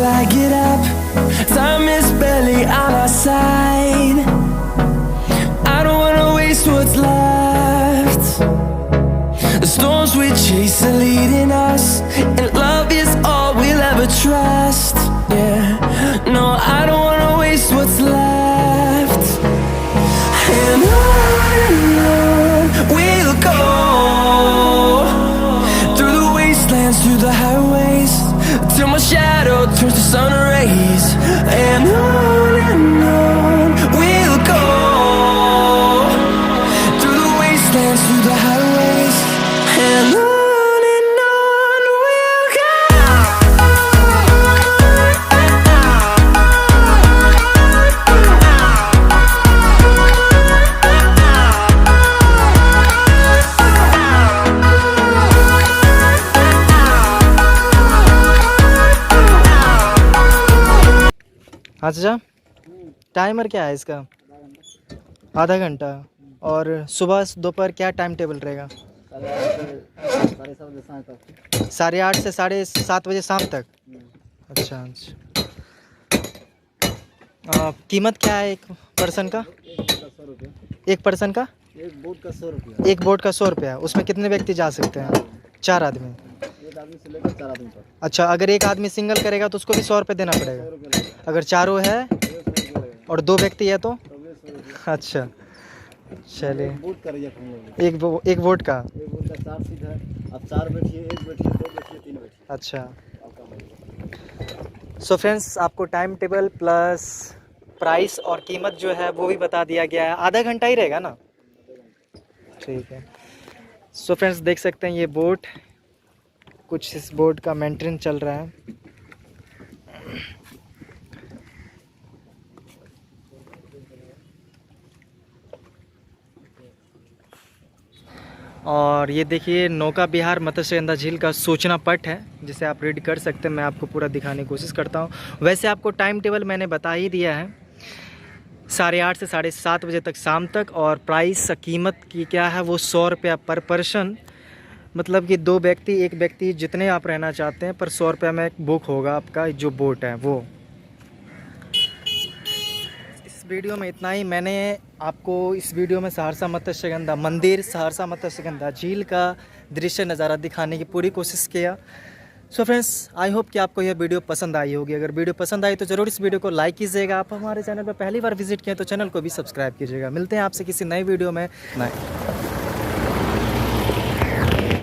till I get up. Time is barely on our side. I don't wanna waste what's left. The storms we chase are leading us, and love is all we'll ever trust. Yeah, no, I don't wanna waste what's left. And on we'll go, through the wastelands, through the highways, till my shadow turns to sun rays. And on we'll go, through the wastelands, through the highways, and on we'll go. हाँ चाचा, timer क्या है इसका? आधा घंटा। और सुबह दोपहर क्या टाइम टेबल रहेगा? 8:30 से 7:30 बजे शाम तक। अच्छा अच्छा। कीमत क्या है एक पर्सन का? एक पर्सन का? एक बोट का 100 रुपया। एक बोट का 100 रुपया। उसमें कितने व्यक्ति जा सकते हैं? 4 आदमी। एक आदमी से लेकर 4 आदमी तक। अच्छा, अगर एक आदमी सिंगल करेगा तो उसको भी 100 रुपये देना पड़ेगा। 100 रुपया लगेगा। अगर चारों है और 2 व्यक्ति है तो? तो भी 100 रुपया। अच्छा चलिए। बोट का रिजर्व हम लोग। एक बोट का? एक बोट का 4 सीट है। अब 4 बैठिए, 1 बैठिए, 2 बैठिए, 3 बैठिए। अच्छा। आपका मर्जी। सो फ्रेंड्स, आपको टाइम टेबल प्लस प्राइस और कीमत जो है वो भी बता दिया गया है। आधा घंटा ही रहेगा ना? ठीक है। सो फ्रेंड्स, देख सकते हैं ये बोट, कुछ इस बोट का मेंटेनेंस चल रहा है। और ये देखिए नौका विहार मत्स्यगंधा झील का सूचना पट है, जिसे आप रीड कर सकते हैं। मैं आपको पूरा दिखाने की कोशिश करता हूँ। वैसे आपको टाइम टेबल मैंने बता ही दिया है, 8:30 से 7:30 बजे तक शाम तक। और प्राइस कीमत की क्या है वो 100 रुपया पर पर्सन, मतलब कि 2 व्यक्ति, एक व्यक्ति जितने आप रहना चाहते हैं, पर 100 रुपया में बुक होगा आपका जो बोट है वो। इस वीडियो में इतना ही। मैंने आपको इस वीडियो में सहरसा मत्स्यगंधा मंदिर, सहरसा मत्स्यगंधा झील का दृश्य नज़ारा दिखाने की पूरी कोशिश किया। सो फ्रेंड्स, आई होप कि आपको यह वीडियो पसंद आई होगी। अगर वीडियो पसंद आई तो ज़रूर इस वीडियो को लाइक कीजिएगा। आप हमारे चैनल पर पहली बार विजिट किए तो चैनल को भी सब्सक्राइब कीजिएगा। मिलते हैं आपसे किसी नई वीडियो में।